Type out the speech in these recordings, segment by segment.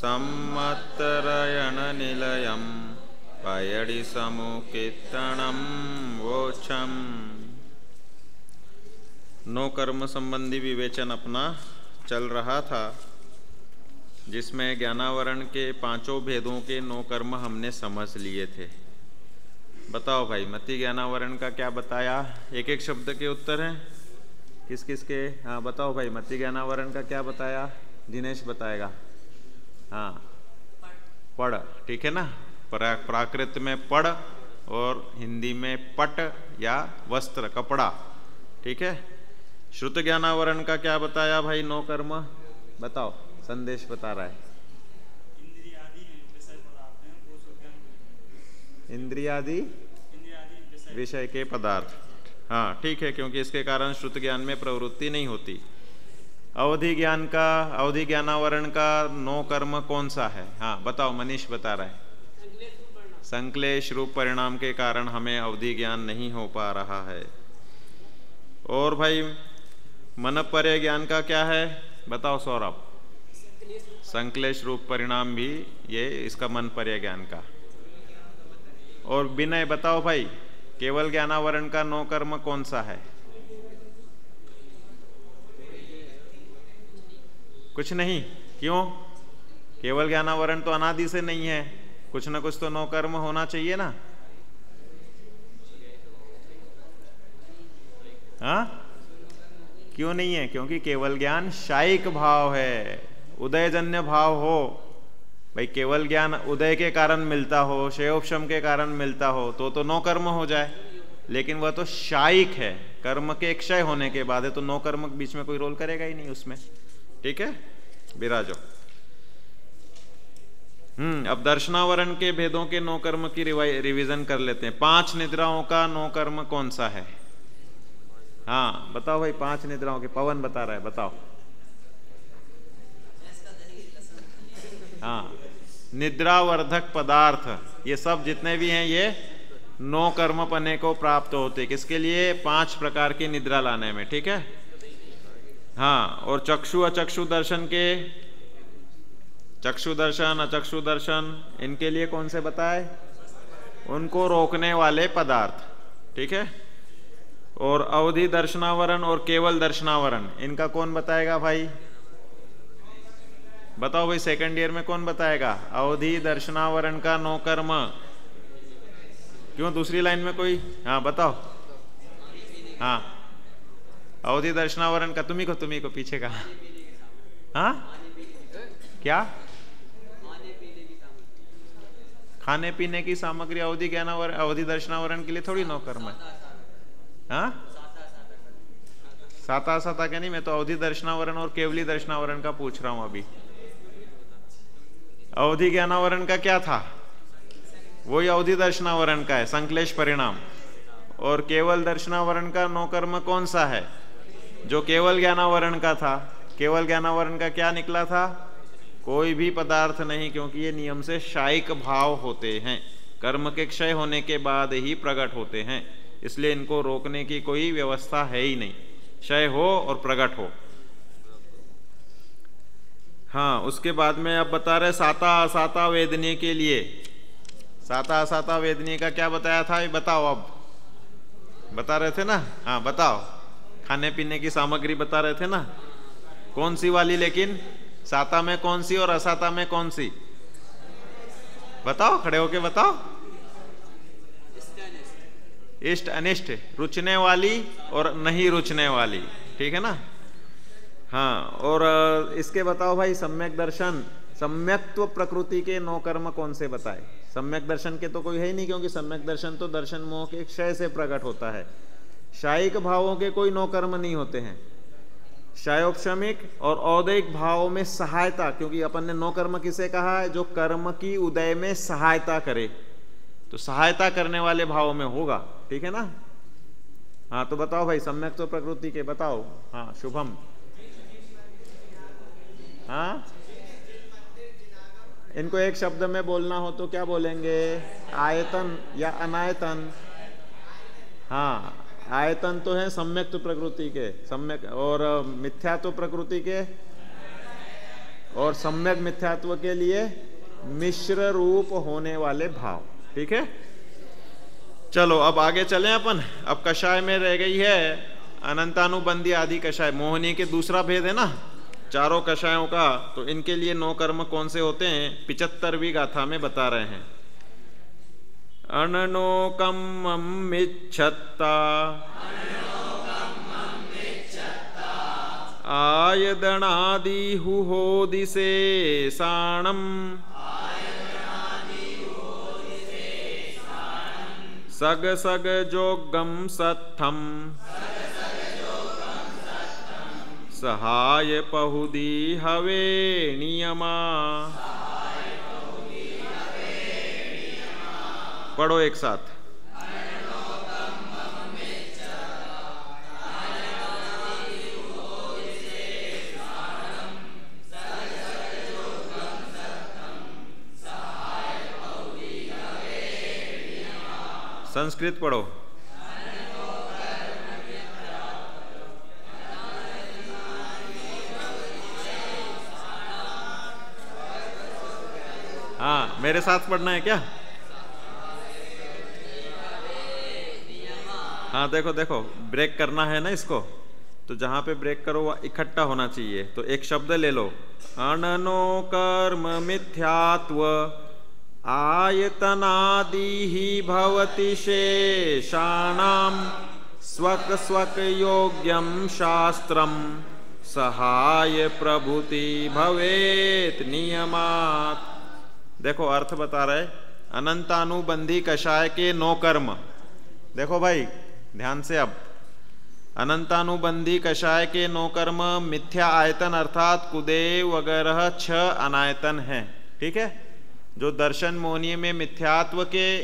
सम्मत्तरयणनिलयं पयडिसमुकीर्तनं वोचम। No कर्म संबंधी विवेचन अपना चल रहा था, जिसमें ज्ञानावरण के पांचों भेदों के नो कर्म हमने समझ लिए थे। बताओ भाई, मति ज्ञानावरण का क्या बताया? एक एक शब्द के उत्तर हैं किस किस के? हाँ बताओ भाई, मति ज्ञानावरण का क्या बताया? दिनेश बताएगा। हाँ, पड़, ठीक है ना। प्राकृत में पड़ और हिंदी में पट या वस्त्र, कपड़ा, ठीक है। श्रुत ज्ञानावरण का क्या बताया भाई? नो कर्म बताओ, संदेश बता रहा है। इंद्रियादि विषय के पदार्थ, हाँ ठीक है, क्योंकि इसके कारण श्रुत ज्ञान में प्रवृत्ति नहीं होती। अवधि ज्ञान का, अवधि ज्ञानावरण का नो कर्म कौन सा है? हाँ बताओ, मनीष बता रहा है। संक्लेश रूप परिणाम के कारण हमें अवधि ज्ञान नहीं हो पा रहा है। और भाई मनपर्य ज्ञान का क्या है? बताओ सौरभ। संक्लेश रूप परिणाम भी ये इसका मनपर्य ज्ञान का। और विनय बताओ भाई, केवल ज्ञानावरण का नो कर्म कौन सा है? कुछ नहीं, क्यों? केवल ज्ञानावरण तो अनादि से नहीं है, कुछ ना कुछ तो नो कर्म होना चाहिए ना। हाँ, क्यों नहीं है? क्योंकि केवल ज्ञान शायिक भाव है, उदयजन्य भाव हो। भाई केवल ज्ञान उदय के कारण मिलता हो, क्षयोपशम के कारण मिलता हो तो नो कर्म हो जाए, लेकिन वह तो शायिक है, कर्म के क्षय होने के बाद है, तो नो कर्म बीच में कोई रोल करेगा ही नहीं उसमें, ठीक है। विराजो। अब दर्शनावरण के भेदों के नो कर्म की रिवीजन कर लेते हैं। 5 निद्राओं का नो कर्म कौन सा है? हाँ बताओ भाई, 5 निद्राओं के। पवन बता रहा है, बताओ। हाँ, निद्रावर्धक पदार्थ ये सब जितने भी हैं ये नो कर्म पने को प्राप्त होते। किसके लिए? 5 प्रकार की निद्रा लाने में, ठीक है। हाँ, और चक्षु अचक्षु दर्शन के, चक्षु दर्शन अचक्षु दर्शन, इनके लिए कौन से बताए? उनको रोकने वाले पदार्थ, ठीक है। और अवधि दर्शनावरण और केवल दर्शनावरण, इनका कौन बताएगा भाई? बताओ भाई, सेकंड ईयर में कौन बताएगा? अवधि दर्शनावरण का नो कर्म। क्यों, दूसरी लाइन में कोई? हाँ बताओ। हाँ, अवधि दर्शनावरण का तुम्ही को पीछे का। हाँ क्या? खाने पीने की सामग्री अवधि ज्ञानावरण, अवधि दर्शनावरण के लिए थोड़ी नो कर्म है। हाँ, साता साता क्या नहीं, मैं तो अवधि दर्शनावरण और केवली दर्शनावरण का पूछ रहा हूं अभी। अवधि ज्ञानावरण का क्या था? वही अवधि दर्शनावरण का है, संक्लेश परिणाम। और केवल दर्शनावरण का नो कर्म कौन सा है? जो केवल ज्ञानावरण का था। केवल ज्ञानावरण का क्या निकला था? कोई भी पदार्थ नहीं, क्योंकि ये नियम से शायिक भाव होते हैं, कर्म के क्षय होने के बाद ही प्रकट होते हैं, इसलिए इनको रोकने की कोई व्यवस्था है ही नहीं, क्षय हो और प्रकट हो। हाँ, उसके बाद में अब बता रहे साता असाता वेदनीय के लिए। साता असाता वेदनीय का क्या बताया था? बताओ, अब बता रहे थे ना। हाँ बताओ, खाने पीने की सामग्री बता रहे थे ना, कौन सी वाली? लेकिन साता में कौन सी और असाता में कौन सी? बताओ, खड़े होके बताओ। इष्ट अनिष्ट, रुचने वाली और नहीं रुचने वाली, ठीक है ना। हाँ, और इसके बताओ भाई, सम्यक दर्शन, सम्यक्त्व प्रकृति के नो कर्म कौन से बताए? सम्यक दर्शन के तो कोई है ही नहीं, क्योंकि सम्यक दर्शन तो दर्शन मोह के क्षय से प्रकट होता है। शायिक भावों के कोई नो कर्म नहीं होते हैं। शायोपशमिक और औदैहिक भावों में सहायता, क्योंकि अपन ने नो कर्म किसे कहा है? जो कर्म की उदय में सहायता करे, तो सहायता करने वाले भावों में होगा, ठीक है ना। हाँ तो बताओ भाई, सम्यक्त्व प्रकृति के बताओ। हाँ शुभम। हाँ, इनको एक शब्द में बोलना हो तो क्या बोलेंगे? आयतन या अनायतन? हाँ, आयतन तो है सम्यक्त्व प्रकृति के, सम्यक, और मिथ्यात्व प्रकृति के और सम्यक मिथ्यात्व के लिए मिश्र रूप होने वाले भाव। ठीक है, चलो अब आगे चलें अपन। अब कषाय में रह गई है अनंतानुबंधी आदि कषाय। मोहिनी के दूसरा भेद है ना चारों कषायों का, तो इनके लिए 9 कर्म कौन से होते हैं 75वीं गाथा में बता रहे हैं। अननोकम इच्छत्ता आयदनादि हुहोदिसे साणम सग सग जोगम सत्थम सहाय पहुदी हवे नियमा। पढ़ो एक साथ। संस्कृत पढ़ो। हाँ, मेरे साथ पढ़ना है क्या? हाँ देखो देखो, ब्रेक करना है ना इसको, तो जहां पे ब्रेक करो वह इकट्ठा होना चाहिए। तो एक शब्द ले लो, अननो कर्म मिथ्यात्व आयतनादि ही भवति शेषाणाम स्वक स्वक योग्यम शास्त्रम सहाय प्रभुति भवेत नियमात्। देखो अर्थ बता रहे, अनंतानुबंधी कषाय के 9 कर्म। देखो भाई ध्यान से, अब अनंतानुबंधी कषाय के 9 कर्म मिथ्या आयतन अर्थात कुदेव वगैरह 6 अनायतन हैं। ठीक है, जो दर्शन मोहनीय में मिथ्यात्व के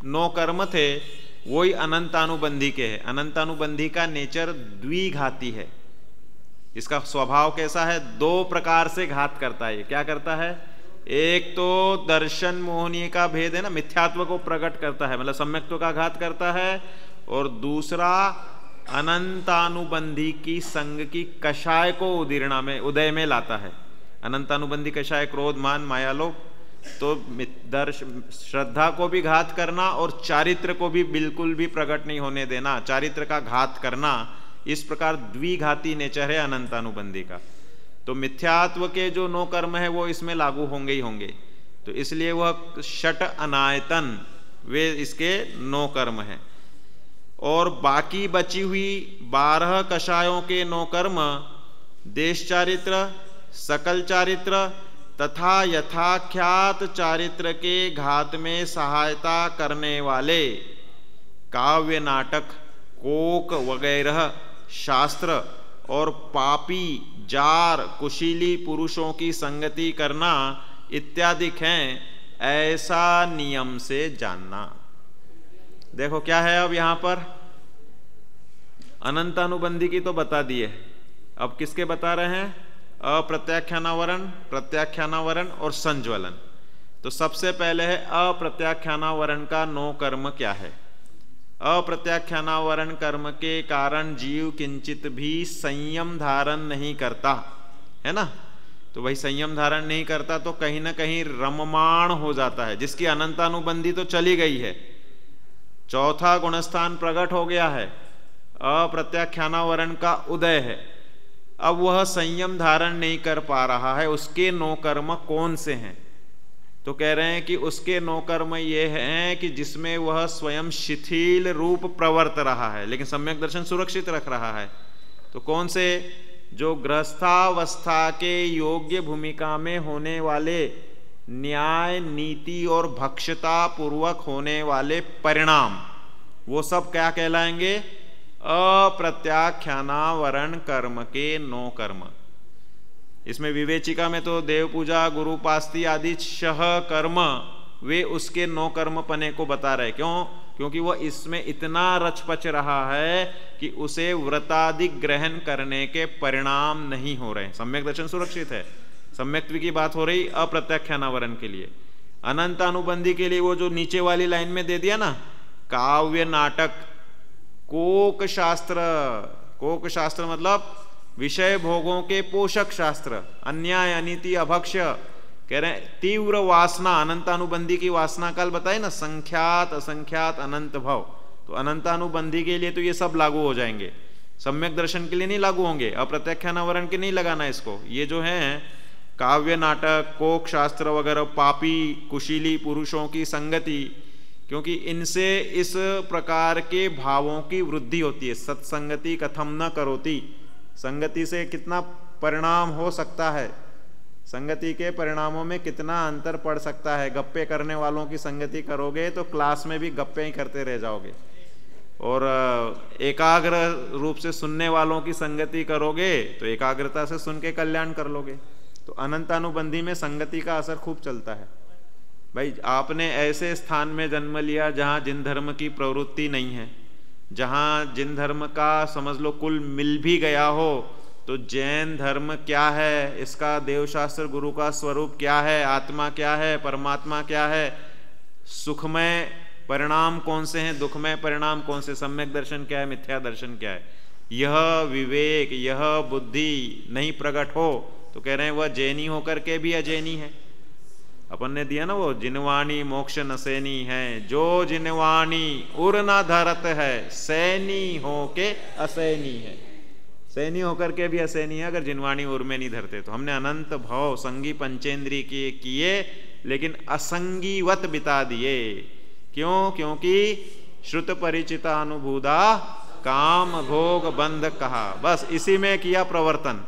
9 कर्म थे वही अनंतानुबंधी के हैं। अनंतानुबंधी का नेचर द्विघाती है। इसका स्वभाव कैसा है? 2 प्रकार से घात करता है। क्या करता है? एक तो दर्शन मोहनीय का भेद है ना, मिथ्यात्व को प्रकट करता है, मतलब सम्यक्त्व का घात करता है। और दूसरा अनंतानुबंधी की संग की कषाय को उदीर्णा में उदय में लाता है। अनंतानुबंधी कषाय क्रोध मान माया लोभ, तो श्रद्धा को भी घात करना और चारित्र को भी बिल्कुल भी प्रकट नहीं होने देना, चारित्र का घात करना, इस प्रकार द्विघाती नेचर है अनंतानुबंधी का। तो मिथ्यात्व के जो 9 कर्म है वो इसमें लागू होंगे ही होंगे, तो इसलिए वह षट अनायतन वे इसके 9 कर्म हैं। और बाकी बची हुई 12 कषायों के 9 कर्म देश चारित्र, सकल चारित्र तथा यथाख्यात चारित्र के घात में सहायता करने वाले काव्य नाटक कोक वगैरह शास्त्र और पापी जार कुशीली पुरुषों की संगति करना इत्यादि हैं, ऐसा नियम से जानना। देखो क्या है अब यहां पर, अनंतानुबंधी की तो बता दिए, अब किसके बता रहे हैं? अप्रत्याख्यानावरण, प्रत्याख्यानावरण और संज्वलन। तो सबसे पहले है अप्रत्याख्यानावरण का 9 कर्म क्या है। अप्रत्याख्यानावरण कर्म के कारण जीव किंचित भी संयम धारण नहीं करता है ना। तो भाई संयम धारण नहीं करता तो कहीं ना कहीं रममाण हो जाता है, जिसकी अनंतानुबंधी तो चली गई है। चौथा गुणस्थान प्रकट हो गया है, अप्रत्याख्यानावरण का उदय है। अब वह संयम धारण नहीं कर पा रहा है, उसके 9 कर्म कौन से हैं? तो कह रहे हैं कि उसके 9 कर्म ये हैं कि जिसमें वह स्वयं शिथिल रूप प्रवर्त रहा है लेकिन सम्यक दर्शन सुरक्षित रख रहा है। तो कौन से? जो गृहस्थावस्था के योग्य भूमिका में होने वाले न्याय नीति और भक्षता पूर्वक होने वाले परिणाम, वो सब क्या कहलाएंगे? अप्रत्याख्यानावरण कर्म के 9 कर्म। इसमें विवेचिका में तो देव पूजा गुरुपास्ति आदि 6 कर्म वे उसके 9 कर्म पने को बता रहे। क्यों? क्योंकि वह इसमें इतना रचपच रहा है कि उसे व्रतादि ग्रहण करने के परिणाम नहीं हो रहे। सम्यक दर्शन सुरक्षित है, सम्यक्त्व की बात हो रही अप्रत्याख्यानावरण के लिए। अनंत अनुबंधी के लिए वो जो नीचे वाली लाइन में दे दिया ना, काव्य नाटक कोक शास्त्र। कोक शास्त्र मतलब विषय भोगों के पोषक शास्त्र, अन्याय अनीति अभक्ष्य, कह रहे हैं तीव्र वासना, अनंतानुबंधी की वासना कल बताए ना, संख्यात असंख्यात अनंत भव, तो अनंतानुबंधी के लिए तो ये सब लागू हो जाएंगे, सम्यक दर्शन के लिए नहीं लागू होंगे, अप्रत्याख्यानावरण के नहीं लगाना इसको। ये जो है काव्य नाटक कोक शास्त्र वगैरह, पापी कुशीली पुरुषों की संगति, क्योंकि इनसे इस प्रकार के भावों की वृद्धि होती है। सत्संगति कथम न करोति, संगति से कितना परिणाम हो सकता है, संगति के परिणामों में कितना अंतर पड़ सकता है। गप्पे करने वालों की संगति करोगे तो क्लास में भी गप्पे ही करते रह जाओगे, और एकाग्र रूप से सुनने वालों की संगति करोगे तो एकाग्रता से सुन के कल्याण कर लोगे। तो अनंतानुबंधी में संगति का असर खूब चलता है। भाई आपने ऐसे स्थान में जन्म लिया जहाँ जिन धर्म की प्रवृत्ति नहीं है, जहाँ जिन धर्म का समझ लो कुल मिल भी गया हो, तो जैन धर्म क्या है, इसका देवशास्त्र गुरु का स्वरूप क्या है, आत्मा क्या है, परमात्मा क्या है, सुखमय परिणाम कौन से हैं, दुखमय परिणाम कौन से, सम्यक दर्शन क्या है, मिथ्या दर्शन क्या है, यह विवेक यह बुद्धि नहीं प्रकट हो तो कह रहे हैं वह जैनी होकर के भी अजैनी है। अपन ने दिया ना वो, जिनवाणी मोक्ष नसैनी है, जो जिनवाणी उर न धरत है, सैनी हो के असैनी है। सैनी होकर के भी असैनी है अगर जिनवाणी उर में नहीं धरते। तो हमने अनंत भव संगी पंचेंद्री किए लेकिन असंगीवत बिता दिए। क्यों? क्योंकि श्रुत परिचिता अनुभूदा काम भोग बंध कहा, बस इसी में किया प्रवर्तन।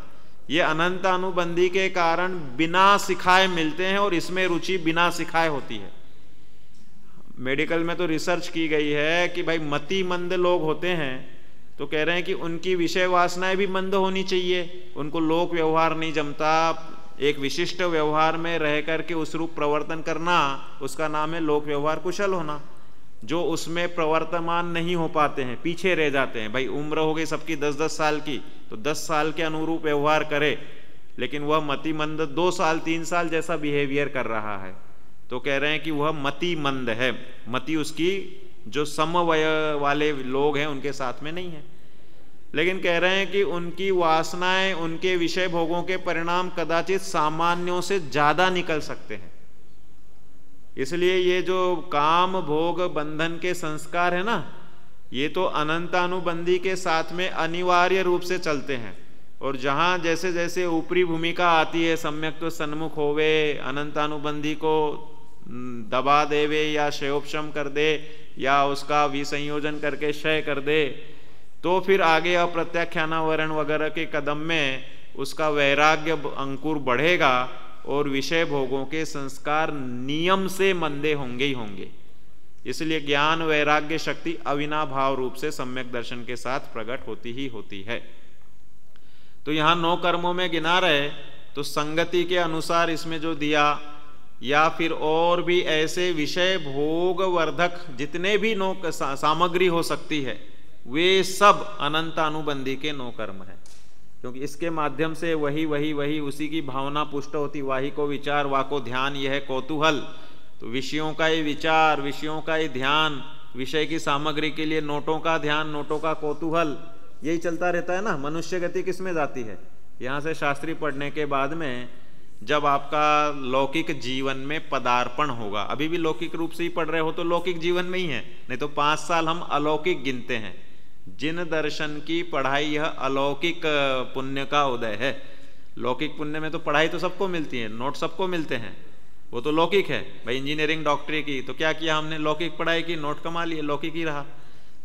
ये अनंत अनुबंधी के कारण बिना सिखाए मिलते हैं और इसमें रुचि बिना सिखाए होती है। मेडिकल में तो रिसर्च की गई है कि भाई मति मंद लोग होते हैं तो कह रहे हैं कि उनकी विषय वासनाएं भी मंद होनी चाहिए, उनको लोक व्यवहार नहीं जमता। एक विशिष्ट व्यवहार में रह करके उस रूप प्रवर्तन करना, उसका नाम है लोक व्यवहार कुशल होना। जो उसमें प्रवर्तमान नहीं हो पाते हैं, पीछे रह जाते हैं। भाई उम्र हो गई सबकी 10-10 साल की, तो 10 साल के अनुरूप व्यवहार करे, लेकिन वह मतिमंद 2 साल 3 साल जैसा बिहेवियर कर रहा है, तो कह रहे हैं कि वह मतिमंद है। मति उसकी जो समवय वाले लोग हैं उनके साथ में नहीं है। लेकिन कह रहे हैं कि उनकी वासनाएं, उनके विषय भोगों के परिणाम कदाचित सामान्यों से ज्यादा निकल सकते हैं। इसलिए ये जो काम भोग बंधन के संस्कार है ना, ये तो अनंतानुबंधी के साथ में अनिवार्य रूप से चलते हैं। और जहाँ जैसे जैसे ऊपरी भूमिका आती है, सम्यक तो सन्मुख होवे, अनंतानुबंधी को दबा देवे या क्षयोपशम कर दे या उसका विसंयोजन करके क्षय कर दे, तो फिर आगे अप्रत्याख्यानावरण वगैरह के कदम में उसका वैराग्य अंकुर बढ़ेगा और विषय भोगों के संस्कार नियम से मंदे होंगे ही होंगे। इसलिए ज्ञान वैराग्य शक्ति अविनाभाव रूप से सम्यक दर्शन के साथ प्रकट होती ही होती है। तो यहाँ 9 कर्मों में गिना रहे, तो संगति के अनुसार इसमें जो दिया, या फिर और भी ऐसे विषय भोग वर्धक जितने भी 9 सामग्री हो सकती है, वे सब अनंतानुबंधी के 9 कर्म है। क्योंकि इसके माध्यम से वही उसी की भावना पुष्ट होती। वाही को विचार, वाको ध्यान, यह है कौतूहल। तो विषयों का ही विचार, विषयों का ही ध्यान, विषय की सामग्री के लिए नोटों का ध्यान, नोटों का कौतूहल, यही चलता रहता है ना। मनुष्य गति किस में जाती है? यहाँ से शास्त्री पढ़ने के बाद में जब आपका लौकिक जीवन में पदार्पण होगा, अभी भी लौकिक रूप से ही पढ़ रहे हो तो लौकिक जीवन में ही है, नहीं तो 5 साल हम अलौकिक गिनते हैं। जिन दर्शन की पढ़ाई यह अलौकिक पुण्य का उदय है। लौकिक पुण्य में तो पढ़ाई तो सबको मिलती है, नोट सबको मिलते हैं, वो तो लौकिक है। भाई इंजीनियरिंग डॉक्टरी की तो क्या किया हमने? लौकिक पढ़ाई की, नोट कमा लिए, लौकिक ही रहा।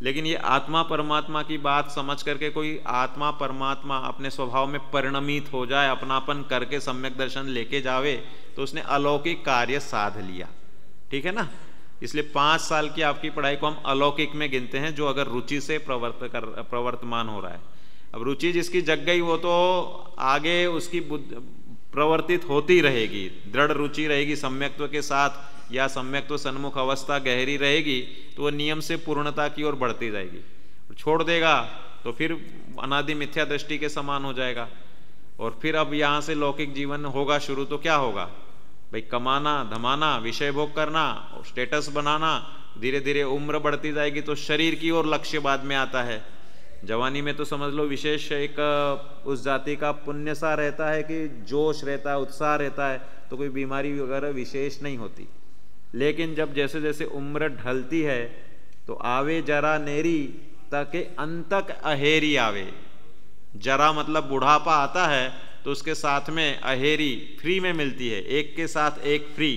लेकिन ये आत्मा परमात्मा की बात समझ करके कोई आत्मा परमात्मा अपने स्वभाव में परिणमित हो जाए, अपनापन करके सम्यक दर्शन लेके जावे, तो उसने अलौकिक कार्य साध लिया। ठीक है ना? इसलिए 5 साल की आपकी पढ़ाई को हम अलौकिक में गिनते हैं, जो अगर रुचि से प्रवर्तमान हो रहा है। अब रुचि जिसकी जग गई वो तो आगे उसकी प्रवर्तित होती रहेगी, दृढ़ रुचि रहेगी सम्यक्त्व के साथ, या सम्यक्त्व सन्मुख अवस्था गहरी रहेगी तो वो नियम से पूर्णता की ओर बढ़ती जाएगी। छोड़ देगा तो फिर अनादि मिथ्या दृष्टि के समान हो जाएगा। और फिर अब यहाँ से लौकिक जीवन होगा शुरू, तो क्या होगा भाई? कमाना धमाना, विषय भोग करना, स्टेटस बनाना, धीरे धीरे उम्र बढ़ती जाएगी तो शरीर की ओर लक्ष्य बाद में आता है। जवानी में तो समझ लो विशेष एक उस जाति का पुण्य सा रहता है कि जोश रहता है, उत्साह रहता है, तो कोई बीमारी वगैरह विशेष नहीं होती। लेकिन जब जैसे जैसे उम्र ढलती है तो आवे जरा नेरी ताकि अंतक अहेरी आवे। जरा मतलब बुढ़ापा आता है तो उसके साथ में अहेरी फ्री में मिलती है, एक के साथ एक फ्री,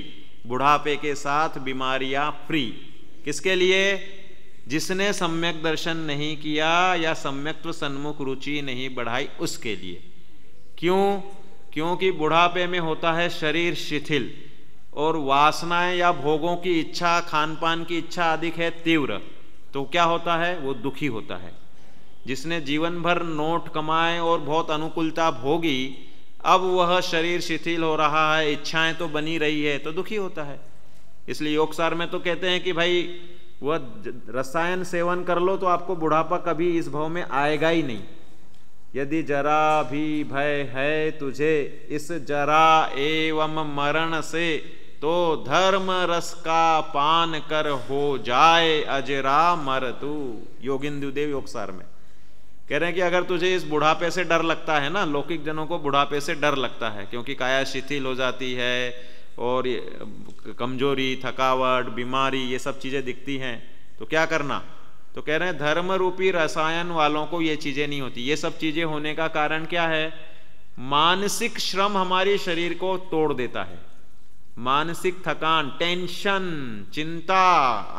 बुढ़ापे के साथ बीमारियां फ्री। किसके लिए? जिसने सम्यक दर्शन नहीं किया या सम्यक्त्व सन्मुख रुचि नहीं बढ़ाई उसके लिए। क्यों? क्योंकि बुढ़ापे में होता है शरीर शिथिल और वासनाएं या भोगों की इच्छा, खान पान की इच्छा अधिक है तीव्र, तो क्या होता है? वो दुखी होता है। जिसने जीवन भर नोट कमाए और बहुत अनुकूलता भोगी, अब वह शरीर शिथिल हो रहा है, इच्छाएं तो बनी रही है, तो दुखी होता है। इसलिए योगसार में तो कहते हैं कि भाई वह रसायन सेवन कर लो तो आपको बुढ़ापा कभी इस भाव में आएगा ही नहीं। यदि जरा भी भय है तुझे इस जरा एवं मरण से, तो धर्म रस का पान कर हो जाए अजरा मर तू। योगिंदुदेव योगसार में कह रहे हैं कि अगर तुझे इस बुढ़ापे से डर लगता है ना, लौकिक जनों को बुढ़ापे से डर लगता है क्योंकि काया शिथिल हो जाती है और कमजोरी, थकावट, बीमारी, ये सब चीजें दिखती हैं, तो क्या करना? तो कह रहे हैं धर्म रूपी रसायन वालों को ये चीजें नहीं होती। ये सब चीजें होने का कारण क्या है? मानसिक श्रम हमारे शरीर को तोड़ देता है। मानसिक थकान, टेंशन, चिंता,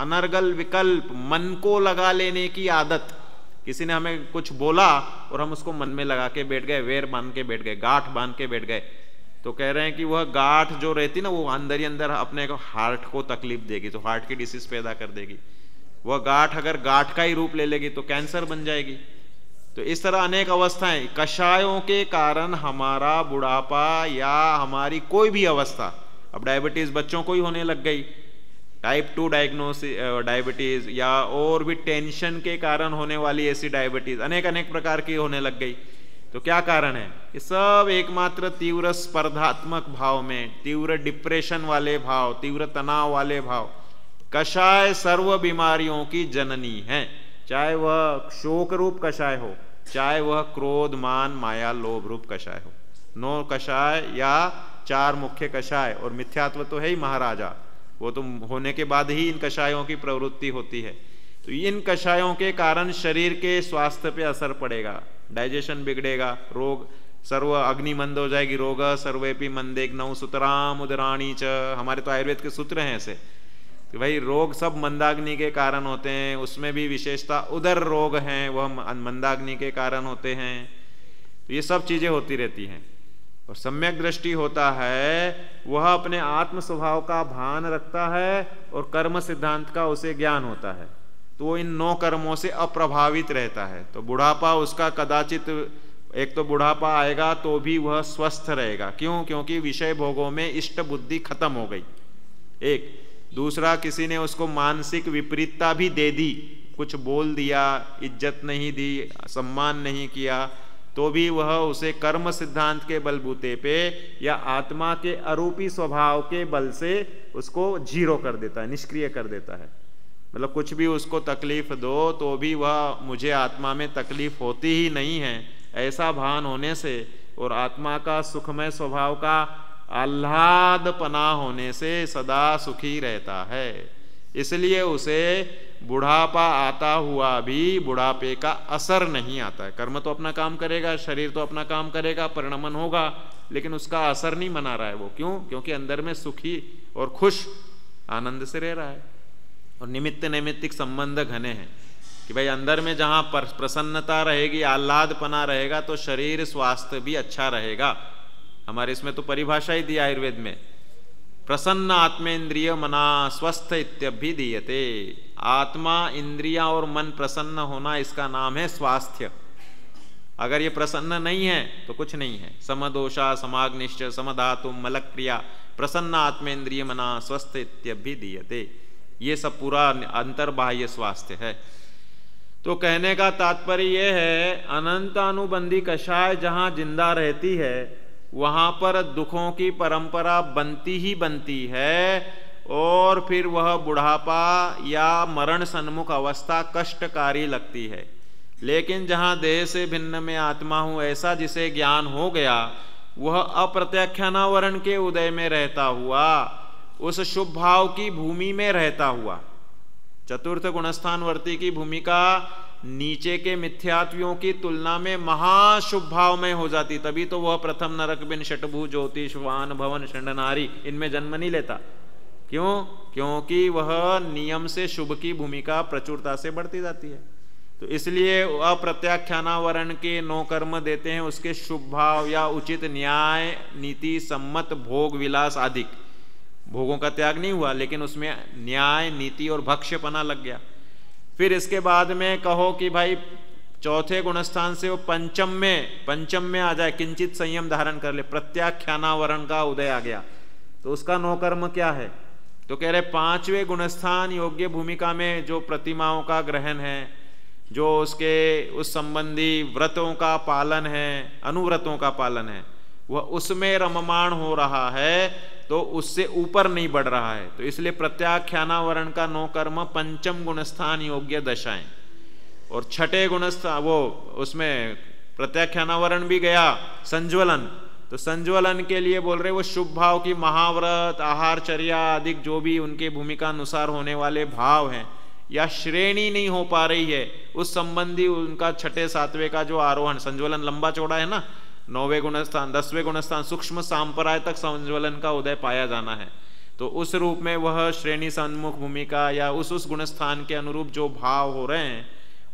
अनर्गल विकल्प, मन को लगा लेने की आदत। किसी ने हमें कुछ बोला और हम उसको मन में लगा के बैठ गए, वेर बांध के बैठ गए, गांठ बांध के बैठ गए, तो कह रहे हैं कि वह गांठ जो रहती ना, वो अंदर ही अंदर अपने को हार्ट को तकलीफ देगी, तो हार्ट की डिसीज पैदा कर देगी। वह गांठ अगर गांठ का ही रूप ले लेगी तो कैंसर बन जाएगी। तो इस तरह अनेक अवस्थाएं, कषायों के कारण हमारा बुढ़ापा या हमारी कोई भी अवस्था, अब डायबिटीज बच्चों को ही होने लग गई, टाइप 2 डायबिटीज, या और भी टेंशन के कारण होने वाली ऐसी डायबिटीज अनेक अनेक प्रकार की होने लग गई। तो क्या कारण है? ये सब एकमात्र तीव्र स्पर्धात्मक भाव में, तीव्र डिप्रेशन वाले भाव, तीव्र तनाव वाले भाव। कषाय सर्व बीमारियों की जननी है, चाहे वह शोक रूप कषाय हो, चाहे वह क्रोध, मान, माया, लोभ रूप कषाय हो। 9 कषाय या 4 मुख्य कषाय, और मिथ्यात्व तो है ही महाराजा, वो तो होने के बाद ही इन कषायों की प्रवृत्ति होती है। तो इन कषायों के कारण शरीर के स्वास्थ्य पे असर पड़ेगा, डाइजेशन बिगड़ेगा, रोग सर्व अग्नि मंद हो जाएगी, रोग सर्वेपि मंदेग नौ सुतराम उदराणी च। हमारे तो आयुर्वेद के सूत्र हैं ऐसे कि भाई रोग सब मंदाग्नि के कारण होते हैं, उसमें भी विशेषता उदर रोग हैं, वह मंदाग्नि के कारण होते हैं। तो ये सब चीजें होती रहती हैं। और सम्यक दृष्टि होता है वह अपने आत्म स्वभाव का भान रखता है और कर्म सिद्धांत का उसे ज्ञान होता है, तो वो इन 9 कर्मों से अप्रभावित रहता है। तो बुढ़ापा उसका कदाचित, एक तो बुढ़ापा आएगा तो भी वह स्वस्थ रहेगा। क्यों? क्योंकि विषय भोगों में इष्ट बुद्धि खत्म हो गई। एक दूसरा, किसी ने उसको मानसिक विपरीतता भी दे दी, कुछ बोल दिया, इज्जत नहीं दी, सम्मान नहीं किया, तो भी वह उसे कर्म सिद्धांत के बलबूते पे या आत्मा के अरूपी स्वभाव के बल से उसको जीरो कर देता है, निष्क्रिय कर देता है। मतलब कुछ भी उसको तकलीफ दो तो भी वह मुझे आत्मा में तकलीफ होती ही नहीं है, ऐसा भान होने से और आत्मा का सुखमय स्वभाव का आह्लादपना होने से सदा सुखी रहता है। इसलिए उसे बुढ़ापा आता हुआ भी बुढ़ापे का असर नहीं आता है। कर्म तो अपना काम करेगा, शरीर तो अपना काम करेगा, परिणमन होगा, लेकिन उसका असर नहीं मना रहा है वो। क्यों? क्योंकि अंदर में सुखी और खुश आनंद से रह रहा है। और निमित्त नैमित्तिक संबंध घने हैं कि भाई अंदर में जहाँ प्रसन्नता रहेगी, आह्लादपना रहेगा, तो शरीर स्वास्थ्य भी अच्छा रहेगा। हमारे इसमें तो परिभाषा ही दी आयुर्वेद में, प्रसन्न आत्मेन्द्रिय मना स्वस्थ इत्यभिधीयते। आत्मा, इंद्रियां और मन प्रसन्न होना, इसका नाम है स्वास्थ्य। अगर ये प्रसन्न नहीं है तो कुछ नहीं है। समदोषा समाग्निश्च समधातुम मलक्रिया प्रसन्न आत्मेन्द्रिय मना स्वस्थ इत्यभिधीयते। ये सब पूरा अंतर्बाह्य स्वास्थ्य है। तो कहने का तात्पर्य यह है, अनंतानुबंधी कषाय जहाँ जिंदा रहती है वहाँ पर दुखों की परंपरा बनती ही बनती है, और फिर वह बुढ़ापा या मरण सन्मुख अवस्था कष्टकारी लगती है। लेकिन जहाँ देह से भिन्न में आत्मा हूँ ऐसा जिसे ज्ञान हो गया, वह अप्रत्याख्यानावरण के उदय में रहता हुआ, उस शुभ भाव की भूमि में रहता हुआ, चतुर्थ गुणस्थानवर्ती की भूमिका नीचे के मिथ्यात्वियों की तुलना में महाशुभ भाव में हो जाती, तभी तो वह प्रथम नरक बिन षटभु ज्योतिष वान भवन षंडनारी इनमें जन्म नहीं लेता। क्यों? क्योंकि वह नियम से शुभ की भूमिका प्रचुरता से बढ़ती जाती है। तो इसलिए अप्रत्याख्यानावरण के 9 कर्म देते हैं उसके शुभ भाव या उचित न्याय नीति सम्मत भोग विलास आदि। भोगों का त्याग नहीं हुआ, लेकिन उसमें न्याय नीति और भक्ष्यपना लग गया। फिर इसके बाद में कहो कि भाई चौथे गुणस्थान से वो पंचम में आ जाए, किंचित संयम धारण कर ले, प्रत्याख्यानावरण का उदय आ गया, तो उसका 9 कर्म क्या है? तो कह रहे 5वें गुणस्थान योग्य भूमिका में जो प्रतिमाओं का ग्रहण है, जो उसके उस संबंधी व्रतों का पालन है, अनुव्रतों का पालन है, वह उसमें रममाण हो रहा है, तो उससे ऊपर नहीं बढ़ रहा है। तो इसलिए प्रत्याख्यानावरण का 9 कर्म पंचम गुणस्थान योग्य दशाएं, और छठे गुणस्थान वो उसमें प्रत्याख्यानावरण भी गया संज्वलन, तो संज्वलन के लिए बोल रहे वो शुभ भाव की महाव्रत आहारचर्या आदि जो भी उनके भूमिका अनुसार होने वाले भाव हैं या श्रेणी नहीं हो पा रही है, उस संबंधी उनका छठे 7वें का जो आरोहण, संज्वलन लंबा चौड़ा है ना, 9वें गुणस्थान 10वें गुणस्थान सूक्ष्म सांपराय तक संज्वलन का उदय पाया जाना है, तो उस रूप में वह श्रेणी सन्मुख भूमिका या उस गुणस्थान के अनुरूप जो भाव हो रहे हैं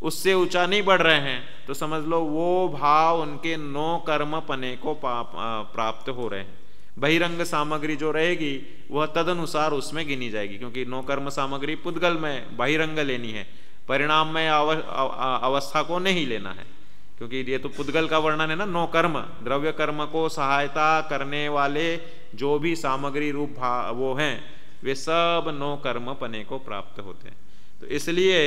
उससे ऊंचा नहीं बढ़ रहे हैं, तो समझ लो वो भाव उनके 9 कर्म पने को प्राप्त हो रहे हैं। बहिरंग सामग्री जो रहेगी वह तदनुसार उसमें गिनी जाएगी, क्योंकि 9 कर्म सामग्री पुद्गल में बहिरंग लेनी है, परिणाम में अवस्था को नहीं लेना है, क्योंकि ये तो पुद्गल का वर्णन है ना। 9 कर्म द्रव्य कर्म को सहायता करने वाले जो भी सामग्री रूप वो हैं वे सब 9 कर्म पने को प्राप्त होते हैं। तो इसलिए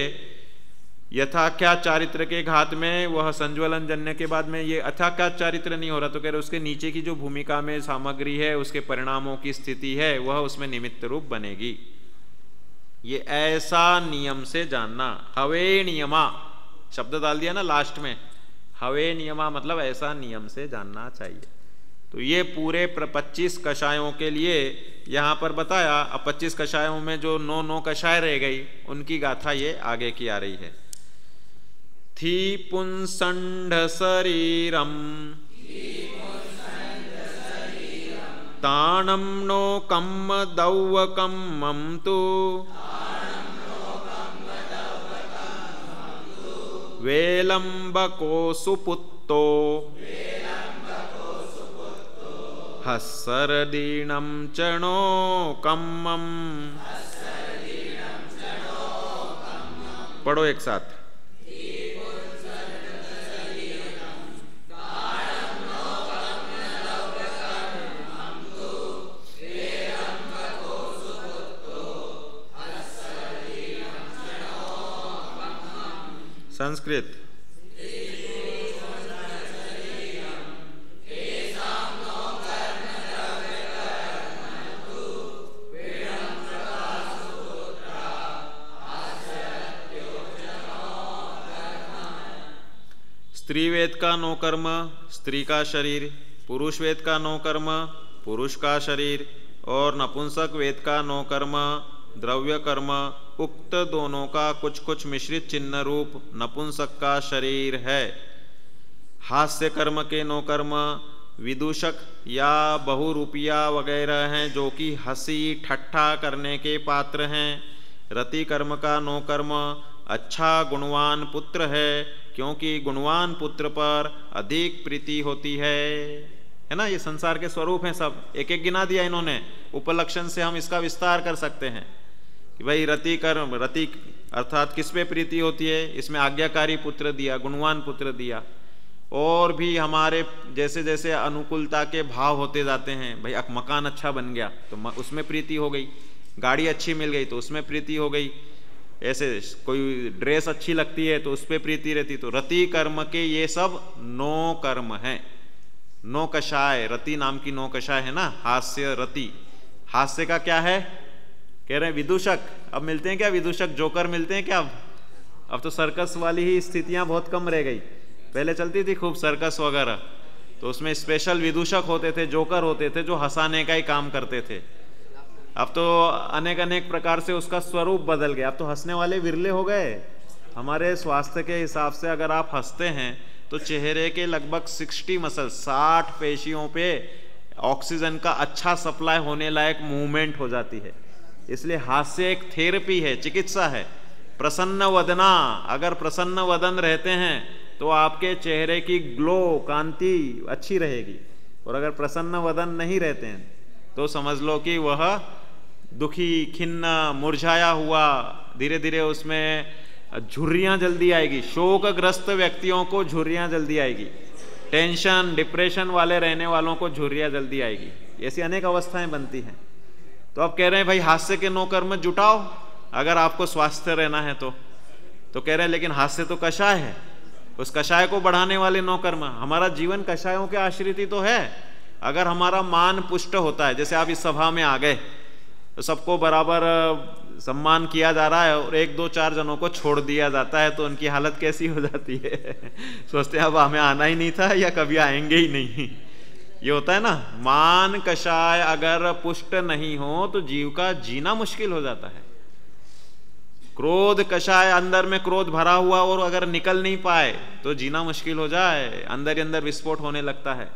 यथाख्यात चारित्र के घात में वह संज्वलन जन्य के बाद में ये अथाख्यात चारित्र नहीं हो रहा, तो कह रहे उसके नीचे की जो भूमिका में सामग्री है उसके परिणामों की स्थिति है वह उसमें निमित्त रूप बनेगी। ये ऐसा नियम से जानना, हवे नियमा शब्द डाल दिया ना लास्ट में, हवे नियमा मतलब ऐसा नियम से जानना चाहिए। तो ये पूरे 25 कषायों के लिए यहाँ पर बताया। अब 25 कषायों में जो 9 कषाय रह गई उनकी गाथा ये आगे की आ रही है। थी पुंसंड शरीरम ताणम नो कम दौवकम तु वेलंबको सुपुत्तो हस्सरदीणं चणो कम्मम। पढ़ो एक साथ। संस्कृत स्त्री वेद का 9 कर्म स्त्री का शरीर, पुरुष वेद का 9 कर्म पुरुष का शरीर, और नपुंसक वेद का 9 कर्म द्रव्य कर्म, उक्त दोनों का कुछ कुछ मिश्रित चिन्ह रूप नपुंसक का शरीर है। हास्य कर्म के 9 कर्म विदूषक या बहुरूपिया वगैरह हैं जो कि हंसी ठट्ठा करने के पात्र हैं। रति कर्म का 9 कर्म अच्छा गुणवान पुत्र है, क्योंकि गुणवान पुत्र पर अधिक प्रीति होती है ना। ये संसार के स्वरूप हैं, सब एक एक गिना दिया इन्होंने। उपलक्षण से हम इसका विस्तार कर सकते हैं कि भाई रति कर्म, रति अर्थात किस पे प्रीति होती है, इसमें आज्ञाकारी पुत्र दिया, गुणवान पुत्र दिया। और भी हमारे जैसे जैसे अनुकूलता के भाव होते जाते हैं, भाई मकान अच्छा बन गया तो उसमें प्रीति हो गई, गाड़ी अच्छी मिल गई तो उसमें प्रीति हो गई, ऐसे कोई ड्रेस अच्छी लगती है तो उस पर प्रीति रहती। तो रति कर्म के ये सब 9 कर्म हैं। 9 कषाय, रति नाम की 9 कषाय है ना, हास्य रति। हास्य का क्या है, कह रहे हैं विदूषक। अब मिलते हैं क्या विदूषक, जोकर मिलते हैं क्या अब तो सर्कस वाली ही स्थितियां बहुत कम रह गई। पहले चलती थी खूब सर्कस वगैरह, तो उसमें स्पेशल विदूषक होते थे, जोकर होते थे जो हंसाने का ही काम करते थे। अब तो अनेक अनेक प्रकार से उसका स्वरूप बदल गया, अब तो हंसने वाले विरले हो गए। हमारे स्वास्थ्य के हिसाब से अगर आप हंसते हैं तो चेहरे के लगभग 60 मसल 60 पेशियों पे ऑक्सीजन का अच्छा सप्लाई होने लायक मूवमेंट हो जाती है। इसलिए हास्य एक थेरेपी है, चिकित्सा है। प्रसन्न वदना, अगर प्रसन्न वदन रहते हैं तो आपके चेहरे की ग्लो, कांति अच्छी रहेगी। और अगर प्रसन्न वदन नहीं रहते हैं तो समझ लो कि वह दुखी, खिन्न, मुरझाया हुआ, धीरे धीरे उसमें झुर्रियाँ जल्दी आएगी। शोकग्रस्त व्यक्तियों को झुर्रियाँ जल्दी आएगी, टेंशन डिप्रेशन वाले रहने वालों को झुर्रियाँ जल्दी आएगी। ऐसी अनेक अवस्थाएं बनती हैं। तो आप कह रहे हैं भाई हास्य के 9 कर्म जुटाओ अगर आपको स्वास्थ्य रहना है तो कह रहे हैं लेकिन हास्य तो कषाय है, उस कषाय को बढ़ाने वाले 9 कर्म। हमारा जीवन कषायों के आश्रित ही तो है। अगर हमारा मान पुष्ट होता है, जैसे आप इस सभा में आ गए तो सबको बराबर सम्मान किया जा रहा है और 1 2 4 जनों को छोड़ दिया जाता है, तो उनकी हालत कैसी हो जाती है? सोचते हैं अब हमें आना ही नहीं था या कभी आएंगे ही नहीं। ये होता है ना। मान कषाय अगर पुष्ट नहीं हो तो जीव का जीना मुश्किल हो जाता है। क्रोध कषाय, अंदर में क्रोध भरा हुआ और अगर निकल नहीं पाए तो जीना मुश्किल हो जाए, अंदर ही अंदर विस्फोट होने लगता है।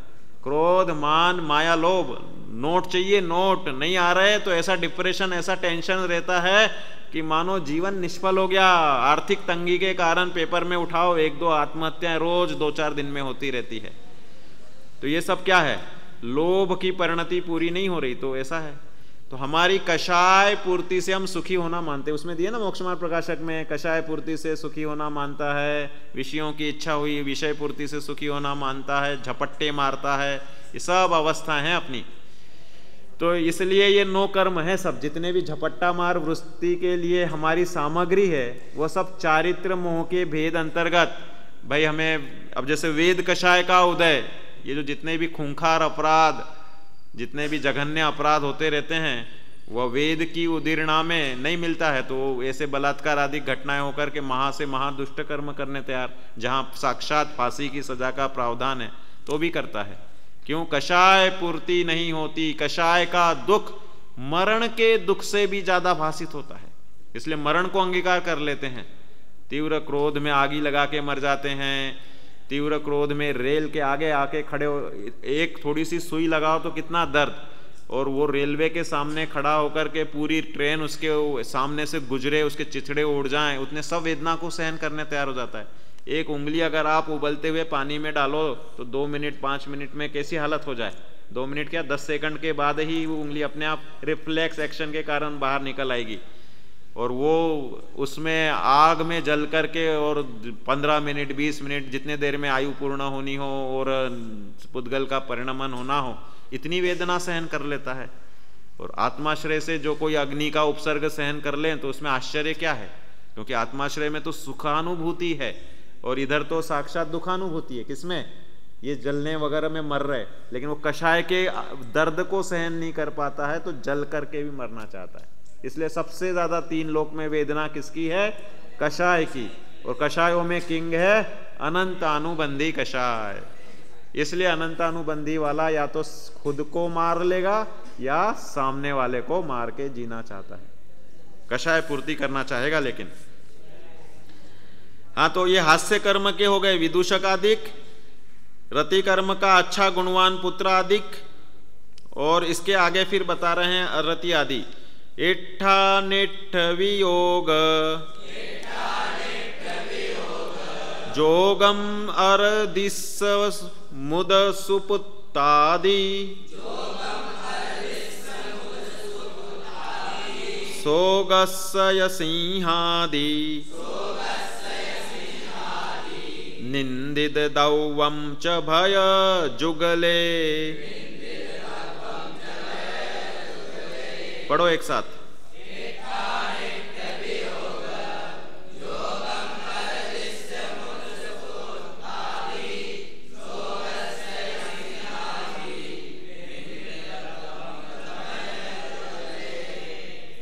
क्रोध, मान, माया, लोभ, नोट चाहिए, नोट नहीं आ रहे तो ऐसा डिप्रेशन, ऐसा टेंशन रहता है कि मानो जीवन निष्फल हो गया। आर्थिक तंगी के कारण पेपर में उठाओ 1 2 आत्महत्याएं रोज 2 4 दिन में होती रहती है। तो ये सब क्या है? लोभ की परिणति पूरी नहीं हो रही, तो ऐसा है। तो हमारी कषाय पूर्ति से हम सुखी होना मानते हैं। उसमें दिए ना मोक्ष मार्ग प्रकाशक में, कषाय पूर्ति से सुखी होना मानता है, विषयों की इच्छा हुई विषय पूर्ति से सुखी होना मानता है, झपट्टे मारता है। ये सब अवस्था है अपनी। तो इसलिए ये 9 कर्म है सब, जितने भी झपट्टा मार वृत्ति के लिए हमारी सामग्री है वो सब चारित्र मोह के भेद अंतर्गत। भाई हमें अब जैसे वेद कषाय का उदय, ये जो जितने भी खूंखार अपराध, जितने भी जघन्य अपराध होते रहते हैं वह वेद की उदीर्णा में नहीं मिलता है, तो ऐसे बलात्कार आदि घटनाएं होकर के महा से महा दुष्ट कर्म करने तैयार, जहाँ साक्षात फांसी की सजा का प्रावधान है तो भी करता है। क्यों? कषाय पूर्ति नहीं होती। कषाय का दुख मरण के दुख से भी ज्यादा भाषित होता है, इसलिए मरण को अंगीकार कर लेते हैं। तीव्र क्रोध में आगी लगा के मर जाते हैं, तीव्र क्रोध में रेल के आगे आके खड़े हो, एक थोड़ी सी सुई लगाओ तो कितना दर्द, और वो रेलवे के सामने खड़ा होकर के पूरी ट्रेन उसके सामने से गुजरे, उसके चिथड़े उड़ जाएं, उतने सब वेदना को सहन करने तैयार हो जाता है। एक उंगली अगर आप उबलते हुए पानी में डालो तो 2 मिनट 5 मिनट में कैसी हालत हो जाए। 2 मिनट क्या 10 सेकंड के बाद ही वो उंगली अपने आप रिफ्लेक्स एक्शन के कारण बाहर निकल आएगी, और वो उसमें आग में जल करके और 15 मिनट 20 मिनट जितने देर में आयु पूर्ण होनी हो और पुद्गल का परिणमन होना हो, इतनी वेदना सहन कर लेता है। और आत्माश्रय से जो कोई अग्नि का उपसर्ग सहन कर ले तो उसमें आश्चर्य क्या है? क्योंकि आत्माश्रय में तो सुखानुभूति है और इधर तो साक्षात दुखानुभूति है। किसमें? ये जलने वगैरह में मर रहे, लेकिन वो कषाय के दर्द को सहन नहीं कर पाता है तो जल करके भी मरना चाहता है। इसलिए सबसे ज्यादा 3 लोक में वेदना किसकी है? कषाय की। और कषायों में किंग है अनंतानुबंधी कषाय। इसलिए अनंतानुबंधी वाला या तो खुद को मार लेगा या सामने वाले को मार के जीना चाहता है, कषाय पूर्ति करना चाहेगा। लेकिन हाँ, तो ये हास्य कर्म के हो गए विदूषक आदिक, रति कर्म का अच्छा गुणवान पुत्र आदिक, और इसके आगे फिर बता रहे हैं अरति आदि। इट्ठा निट्ठ वियोग जोगम अरदिस मुद सुपुत्तादि सोगस्य सिंहादि निंदित दौवम च भय जुगले। पढ़ो एक साथ।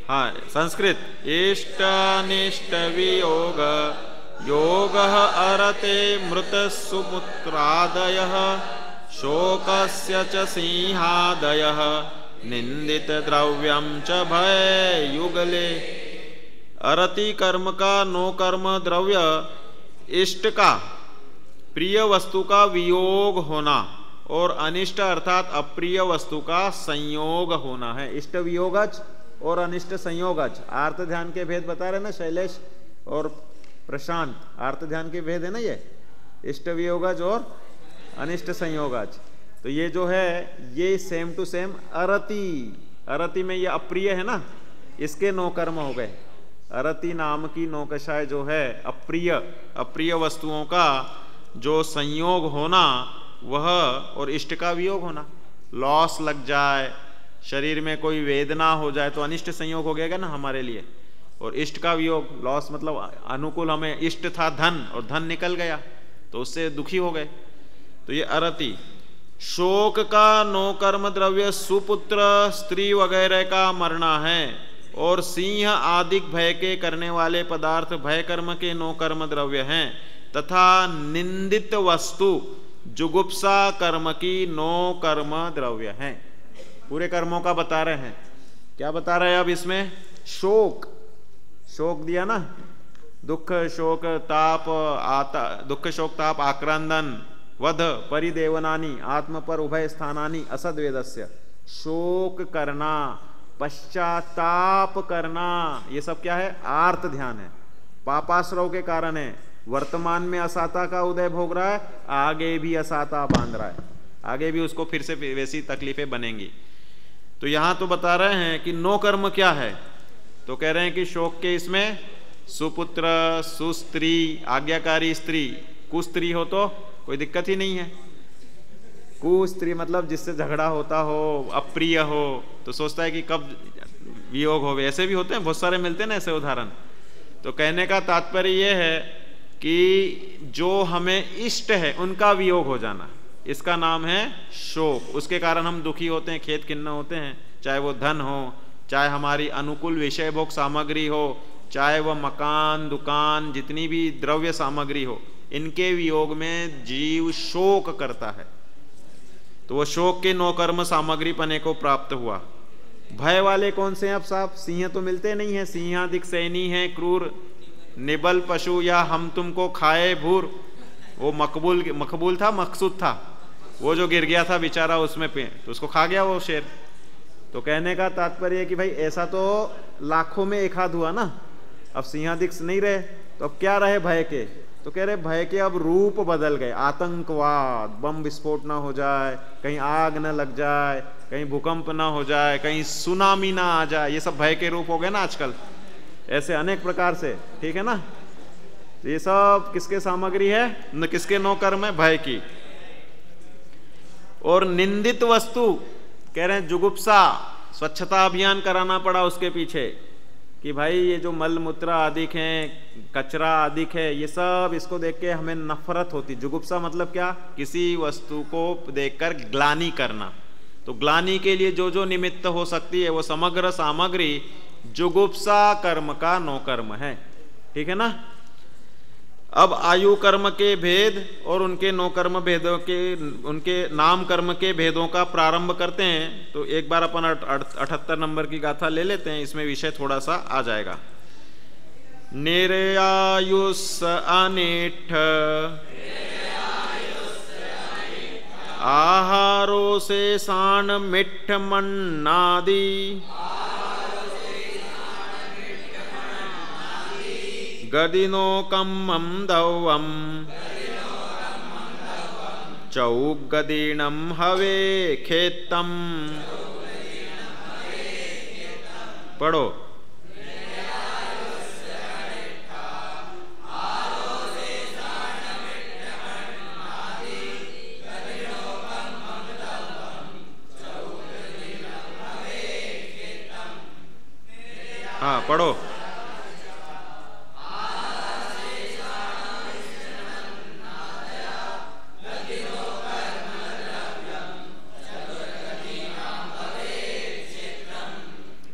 हाँ, संस्कृत। इष्ट निष्ट वियोग योगः अरते मृतसुपुत्रादयः शोकस्य च सिंहादयः निंदित द्रव्यम च भय युगले। अरति कर्म का नो कर्म द्रव्य इष्ट का प्रिय वस्तु का वियोग होना और अनिष्ट अर्थात अप्रिय वस्तु का संयोग होना है। इष्ट वियोगज और अनिष्ट संयोगज। आर्त ध्यान के भेद बता रहे ना शैलेश और प्रशांत, आर्त ध्यान के भेद है ना ये, इष्ट वियोगज और अनिष्ट संयोगज। तो ये जो है ये सेम टू सेम अरति, अरति में ये अप्रिय है ना, इसके नौ कर्म हो गए। अरति नाम की नौकशाय जो है अप्रिय वस्तुओं का जो संयोग होना वह, और इष्ट का वियोग होना। लॉस लग जाए, शरीर में कोई वेदना हो जाए तो अनिष्ट संयोग हो गएगा ना हमारे लिए। और इष्ट का वियोग, लॉस मतलब अनुकूल हमें इष्ट था धन और धन निकल गया तो उससे दुखी हो गए, तो ये अरति। शोक का नो कर्म द्रव्य सुपुत्र स्त्री वगैरह का मरना है और सिंह आदि भय के करने वाले पदार्थ भय कर्म के नो कर्म द्रव्य हैं तथा निंदित वस्तु जुगुप्सा कर्म की नो कर्म द्रव्य हैं। पूरे कर्मों का बता रहे हैं। क्या बता रहे हैं अब इसमें? शोक, शोक दिया ना, दुख शोक ताप आता, दुख शोक ताप आक्रांदन वध परिदेवनानी आत्म पर उभय स्थानानी असद्वेदस्य। शोक करना, पश्चाताप करना, ये सब क्या है? आर्त ध्यान है, पापाश्रव के कारण है। वर्तमान में असाता का उदय भोग रहा है, आगे भी असाता बांध रहा है, आगे भी उसको फिर से वैसी तकलीफें बनेंगी। तो यहां तो बता रहे हैं कि नो कर्म क्या है, तो कह रहे हैं कि शोक के इसमें सुपुत्र सुस्त्री आज्ञाकारी स्त्री, कुस्त्री हो तो कोई दिक्कत ही नहीं है। कुस्त्री मतलब जिससे झगड़ा होता हो, अप्रिय हो, तो सोचता है कि कब वियोग हो। ऐसे भी होते हैं, बहुत सारे मिलते हैं ना ऐसे उदाहरण। तो कहने का तात्पर्य यह है कि जो हमें इष्ट है उनका वियोग हो जाना, इसका नाम है शोक। उसके कारण हम दुखी होते हैं, खेद खिन्न होते हैं, चाहे वो धन हो, चाहे हमारी अनुकूल विषय भोग सामग्री हो, चाहे वह मकान दुकान जितनी भी द्रव्य सामग्री हो, इनके वियोग में जीव शोक करता है। तो वो शोक के नौ कर्म सामग्री पने को प्राप्त हुआ। भय वाले कौन से हैं? अब साहब सिंह तो मिलते नहीं है, सिंहादिक सैनी है क्रूर निबल पशु या हम तुमको खाए भूर। वो मकबूल था, मकसूद था, वो जो गिर गया था बेचारा उसमें पे, तो उसको खा गया वो शेर। तो कहने का तात्पर्य है कि भाई ऐसा तो लाखों में एक हाथ हुआ ना। अब सिंहादिक नहीं रहे तो अब क्या रहे? भय के। तो कह रहे भय के अब रूप बदल गए। आतंकवाद, बम विस्फोट ना हो जाए, कहीं आग न लग जाए, कहीं भूकंप ना हो जाए, कहीं सुनामी ना आ जाए, ये सब भय के रूप हो गए ना आजकल, ऐसे अनेक प्रकार से, ठीक है ना। तो ये सब किसके सामग्री है? न किसके नौ कर्म है? भय की। और निंदित वस्तु कह रहे हैं जुगुप्सा, स्वच्छता अभियान कराना पड़ा उसके पीछे कि भाई ये जो मल मूत्र आदिक हैं, कचरा आदिक है, ये सब इसको देख के हमें नफरत होती। जुगुप्सा मतलब क्या? किसी वस्तु को देखकर ग्लानि करना। तो ग्लानि के लिए जो जो निमित्त हो सकती है वो समग्र सामग्री जुगुप्सा कर्म का नौ कर्म है, ठीक है ना। अब आयु कर्म के भेद और उनके नौ कर्म भेदों के, उनके नाम कर्म के भेदों का प्रारंभ करते हैं। तो एक बार अपन 78 नंबर की गाथा ले लेते हैं, इसमें विषय थोड़ा सा आ जाएगा। निर्यायुष अनिष्ठ आहारो से साण मिठ मन्नादि गदिनो कम्मं दौवम चौगदीणम हवे खेतम। पढ़ो। हाँ पढ़ो।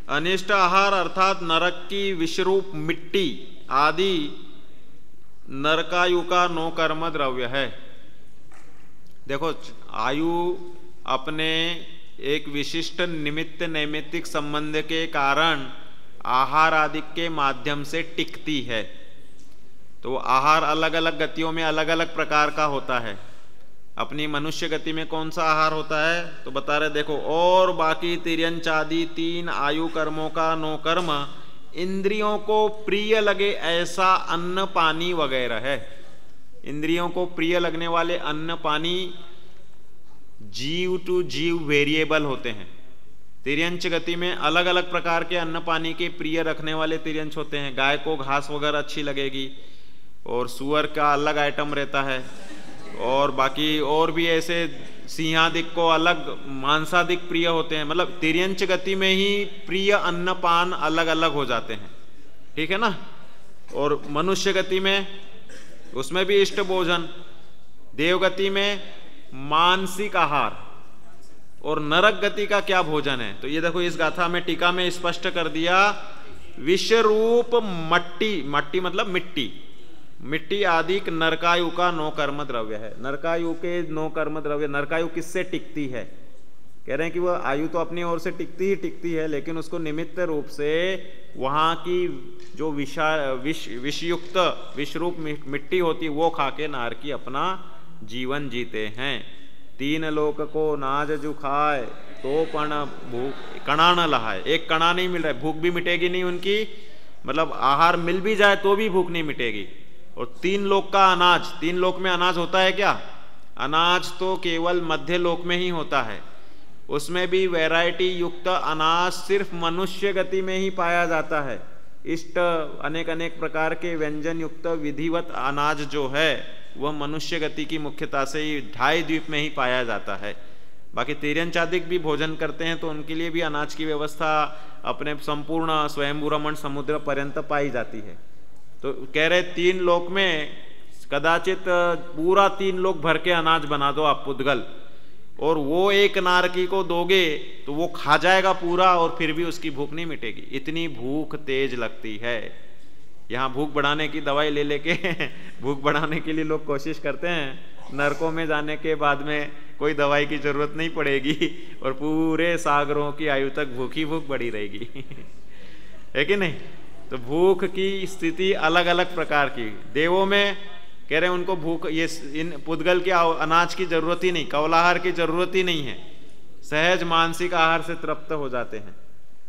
अनिष्ट आहार अर्थात नरक की विषरूप मिट्टी आदि नरकायु का 9 कर्म द्रव्य है। देखो, आयु अपने एक विशिष्ट निमित्त नैमित्तिक संबंध के कारण आहार आदि के माध्यम से टिकती है। तो आहार अलग अलग गतियों में अलग अलग प्रकार का होता है। अपनी मनुष्य गति में कौन सा आहार होता है तो बता रहे, देखो, और बाकी तिर्यंचादि 3 आयु कर्मों का 9 कर्म इंद्रियों को प्रिय लगे ऐसा अन्न पानी वगैरह है। इंद्रियों को प्रिय लगने वाले अन्न पानी जीव टू जीव वेरिएबल होते हैं। तिर्यंच गति में अलग अलग प्रकार के अन्न पानी के प्रिय रखने वाले तिर्यंच होते हैं। गाय को घास वगैरह अच्छी लगेगी और सुअर का अलग आइटम रहता है, और बाकी और भी ऐसे सिंहादिक को अलग मांसादिक प्रिय होते हैं। मतलब तिर्यंच गति में ही प्रिय अन्न पान अलग अलग हो जाते हैं, ठीक है ना। और मनुष्य गति में उसमें भी इष्ट भोजन, देवगति में मानसिक आहार, और नरक गति का क्या भोजन है। तो ये देखो, इस गाथा में टीका में स्पष्ट कर दिया, विषरूप मट्टी, मट्टी मतलब मिट्टी, मिट्टी आदि नरकायु का 9 कर्म द्रव्य है। नरकायु के 9 कर्म द्रव्य। नरकायु किससे टिकती है? कह रहे हैं कि वह आयु तो अपनी ओर से टिकती ही टिकती है, लेकिन उसको निमित्त रूप से वहाँ की जो विषयुक्त विषरूप मिट्टी होती है वो खा के नारकी अपना जीवन जीते हैं। 3 लोक को नाज जो खाए तो पण भूख कणा न लहाए। एक कणा नहीं मिल रहा है, भूख भी मिटेगी नहीं उनकी, मतलब आहार मिल भी जाए तो भी भूख नहीं मिटेगी। और 3 लोक का अनाज, 3 लोक में अनाज होता है क्या? अनाज तो केवल मध्य लोक में ही होता है। उसमें भी वैरायटी युक्त अनाज सिर्फ मनुष्य गति में ही पाया जाता है। इष्ट अनेक अनेक प्रकार के व्यंजन युक्त विधिवत अनाज जो है वह मनुष्य गति की मुख्यता से ही 2.5 द्वीप में ही पाया जाता है। बाकी तिर्यंचादिक भी भोजन करते हैं तो उनके लिए भी अनाज की व्यवस्था अपने संपूर्ण स्वयंभू रमण समुद्र पर्यंत पाई जाती है। तो कह रहे 3 लोक में कदाचित पूरा 3 लोक भर के अनाज बना दो आप पुद्गल, और वो एक नारकी को दोगे तो वो खा जाएगा पूरा और फिर भी उसकी भूख नहीं मिटेगी। इतनी भूख तेज लगती है। यहाँ भूख बढ़ाने की दवाई ले लेके भूख बढ़ाने के लिए लोग कोशिश करते हैं, नरकों में जाने के बाद में कोई दवाई की जरूरत नहीं पड़ेगी और पूरे सागरों की आयु तक भूख ही भूख बढ़ी रहेगी है कि नहीं। तो भूख की स्थिति अलग अलग प्रकार की। देवों में कह रहे हैं उनको भूख, ये इन पुद्गल के अनाज की जरूरत ही नहीं, कौलाहार की जरूरत ही नहीं है, सहज मानसिक आहार से तृप्त हो जाते हैं।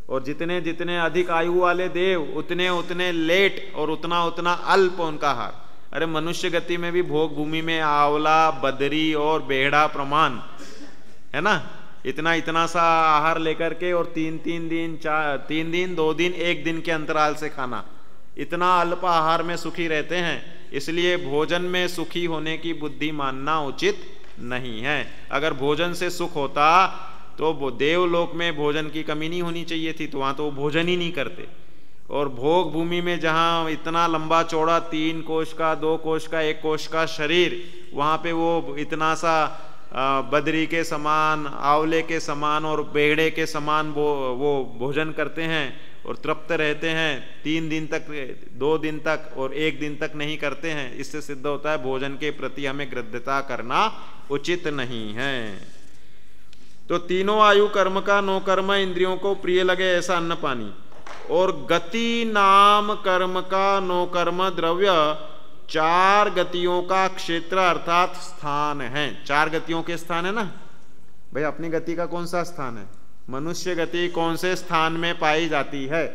और जितने जितने अधिक आयु वाले देव उतने उतने लेट और उतना उतना अल्प उनका आहार। अरे मनुष्य गति में भी भोग भूमि में आंवला, बदरी और बेहड़ा प्रमाण है ना, इतना इतना सा आहार लेकर के और 3 दिन 3 दिन 2 दिन 1 दिन के अंतराल से खाना, इतना अल्प आहार में सुखी रहते हैं। इसलिए भोजन में सुखी होने की बुद्धि मानना उचित नहीं है। अगर भोजन से सुख होता तो देवलोक में भोजन की कमी नहीं होनी चाहिए थी, तो वहाँ तो वो भोजन ही नहीं करते। और भोग भूमि में जहाँ इतना लंबा चौड़ा 3 कोश का, 2 कोश का, 1 कोश का शरीर, वहाँ पे वो इतना सा बदरी के समान, आंवले के समान और बेहड़े के समान वो भोजन करते हैं और तृप्त रहते हैं। 3 दिन तक, 2 दिन तक और 1 दिन तक नहीं करते हैं। इससे सिद्ध होता है भोजन के प्रति हमें गृध्यता करना उचित नहीं है। तो तीनों आयु कर्म का 9 कर्म इंद्रियों को प्रिय लगे ऐसा अन्न पानी, और गति नाम कर्म का 9 कर्म द्रव्य 4 गतियों का क्षेत्र अर्थात स्थान है। 4 गतियों के स्थान है ना भाई। अपनी गति का कौन सा स्थान है? मनुष्य गति कौन से स्थान में पाई जाती है?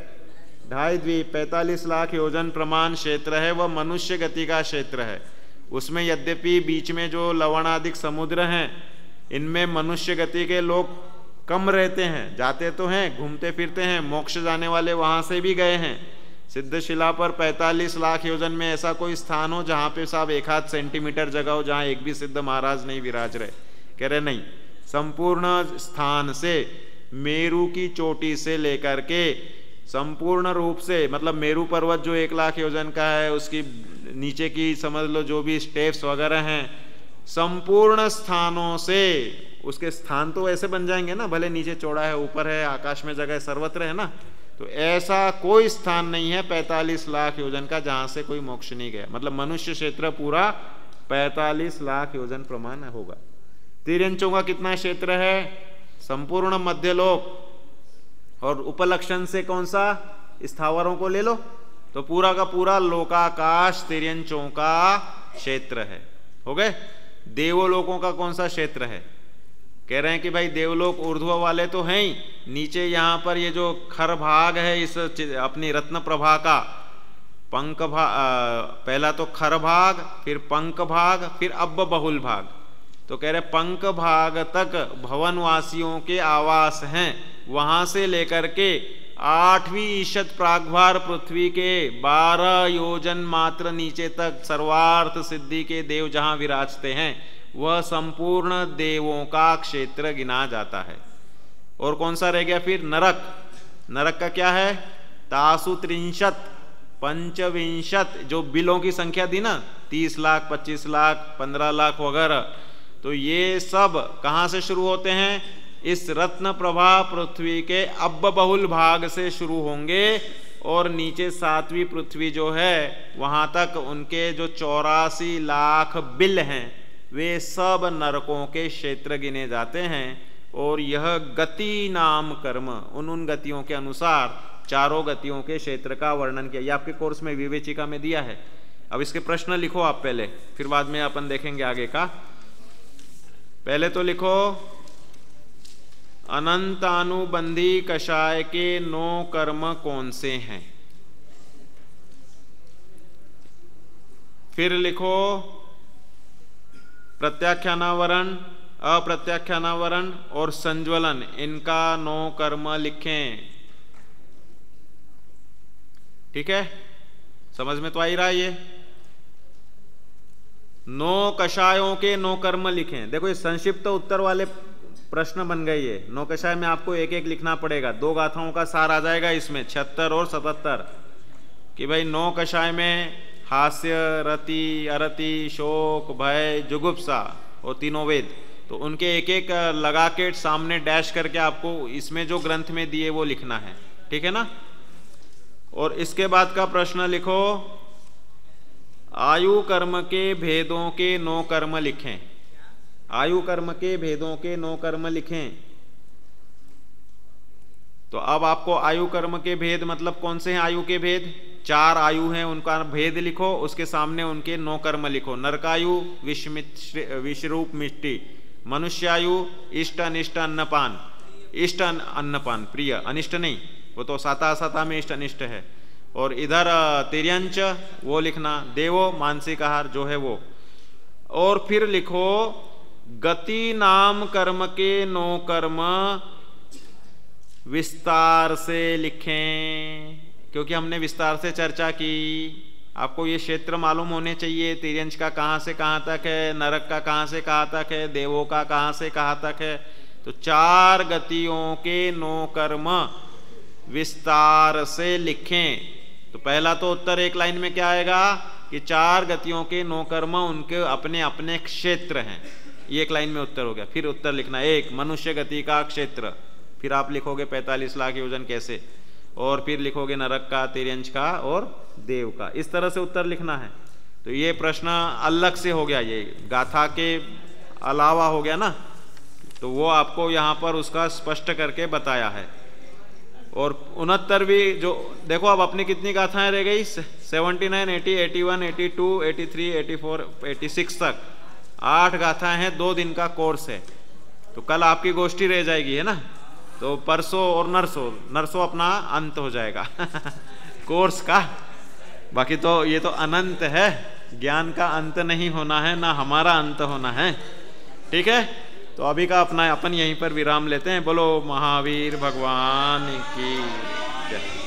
2.5 द्वीप 45 लाख योजन प्रमाण क्षेत्र है, वह मनुष्य गति का क्षेत्र है। उसमें यद्यपि बीच में जो लवणादिक समुद्र हैं, इनमें मनुष्य गति के लोग कम रहते हैं, जाते तो हैं, घूमते फिरते हैं, मोक्ष जाने वाले वहां से भी गए हैं। सिद्धशिला पर 45 लाख योजन में ऐसा कोई स्थान हो जहाँ पे साहब 1 सेंटीमीटर जगह हो जहाँ एक भी सिद्ध महाराज नहीं विराज रहे? कह रहे नहीं, संपूर्ण स्थान से मेरू की चोटी से लेकर के संपूर्ण रूप से, मतलब मेरू पर्वत जो 1 लाख योजन का है, उसकी नीचे की समझ लो जो भी स्टेप्स वगैरह हैं, संपूर्ण स्थानों से, उसके स्थान तो ऐसे बन जाएंगे ना, भले नीचे चौड़ा है, ऊपर है, आकाश में जगह है, सर्वत्र है ना, तो ऐसा कोई स्थान नहीं है 45 लाख योजन का जहां से कोई मोक्ष नहीं गया। मतलब मनुष्य क्षेत्र पूरा 45 लाख योजन प्रमाण होगा। तिर्यंचों का कितना क्षेत्र है? संपूर्ण मध्यलोक और उपलक्षण से कौन सा? स्थावरों को ले लो, तो पूरा का पूरा लोकाकाश तिर्यंचों का क्षेत्र है। हो गए। देवलोकों का कौन सा क्षेत्र है? कह रहे हैं कि भाई देवलोक ऊर्ध्व वाले तो हैं ही, नीचे यहाँ पर ये जो खर भाग है इस अपनी रत्न प्रभा का पंख भाग, पहला तो खर भाग, फिर पंख भाग, फिर अब्ब बहुल भाग। तो कह रहे पंख भाग तक भवनवासियों के आवास हैं, वहां से लेकर के 8वीं ईशत प्रागभार पृथ्वी के 12 योजन मात्र नीचे तक सर्वार्थ सिद्धि के देव जहां विराजते हैं वह संपूर्ण देवों का क्षेत्र गिना जाता है। और कौन सा रह गया फिर? नरक। नरक का क्या है? तासु त्रिंशत पंचविंशत, जो बिलों की संख्या दी ना, 30 लाख 25 लाख 15 लाख वगैरह, तो ये सब कहां से शुरू होते हैं? इस रत्न प्रभा पृथ्वी के अब्ब बहुल भाग से शुरू होंगे और नीचे 7वीं पृथ्वी जो है वहां तक उनके जो 84 लाख बिल हैं वे सब नरकों के क्षेत्र गिने जाते हैं। और यह गति नाम कर्म, उन गतियों के अनुसार चारों गतियों के क्षेत्र का वर्णन किया। ये आपके कोर्स में विवेचिका में दिया है। अब इसके प्रश्न लिखो आप पहले, फिर बाद में अपन देखेंगे आगे का। पहले तो लिखो अनंतानुबंधी कषाय के 9 कर्म कौन से हैं। फिर लिखो प्रत्याख्यानावरण, अप्रत्याख्यानावरण और संज्वलन, इनका 9 कर्म लिखें। ठीक है, समझ में तो आ ही रहा है ये। 9 कषायों के 9 कर्म लिखें। देखो ये संक्षिप्त उत्तर वाले प्रश्न बन गए। ये 9 कषाय में आपको एक एक लिखना पड़ेगा। 2 गाथाओं का सार आ जाएगा इसमें, 76 और 77, कि भाई 9 कषाय में हास्य, रति, अरति, शोक, भय, जुगुप्सा और तीनों वेद, तो उनके एक एक लगा के सामने डैश करके आपको इसमें जो ग्रंथ में दिए वो लिखना है। ठीक है ना। और इसके बाद का प्रश्न लिखो आयु कर्म के भेदों के 9 कर्म लिखें। आयु कर्म के भेदों के 9 कर्म लिखें। तो अब आपको आयु कर्म के भेद मतलब कौन से हैं? आयु के भेद 4 आयु हैं, उनका भेद लिखो, उसके सामने उनके 9 कर्म लिखो। नरकायु विषरूप मिट्टी, मनुष्यायु इष्ट अनिष्ट अन्नपान, इष्ट अन्नपान प्रिय, अनिष्ट नहीं, वो तो साता साता में इष्ट अनिष्ट है। और इधर तिर्यंच वो लिखना, देवो मानसिक आहार जो है वो। और फिर लिखो गति नाम कर्म के 9 कर्म विस्तार से लिखें, क्योंकि हमने विस्तार से चर्चा की। आपको ये क्षेत्र मालूम होने चाहिए, तिर्यंच का कहाँ से कहाँ तक है, नरक का कहाँ से कहाँ तक है, देवों का कहाँ से कहाँ तक है। तो 4 गतियों के 9 कर्म विस्तार से लिखें। तो पहला तो उत्तर एक लाइन में क्या आएगा कि 4 गतियों के 9 कर्म उनके अपने अपने क्षेत्र हैं। ये एक लाइन में उत्तर हो गया। फिर उत्तर लिखना 1 मनुष्य गति का क्षेत्र, फिर आप लिखोगे 45 लाख योजन कैसे, और फिर लिखोगे नरक का, तिर्यंच का और देव का। इस तरह से उत्तर लिखना है। तो ये प्रश्न अलग से हो गया, ये गाथा के अलावा हो गया ना, तो वो आपको यहाँ पर उसका स्पष्ट करके बताया है। और 69वीं जो देखो अब अपनी कितनी गाथाएं रह गई, 79, 80, 81, 82, 83, 84, 86 तक 8 गाथाएं हैं। 2 दिन का कोर्स है। तो कल आपकी गोष्ठी रह जाएगी, है ना। तो परसों और नरसों अपना अंत हो जाएगा कोर्स का। बाकी तो ये तो अनंत है, ज्ञान का अंत नहीं होना है, ना हमारा अंत होना है। ठीक है, तो अभी का अपना अपन यहीं पर विराम लेते हैं। बोलो महावीर भगवान की जय।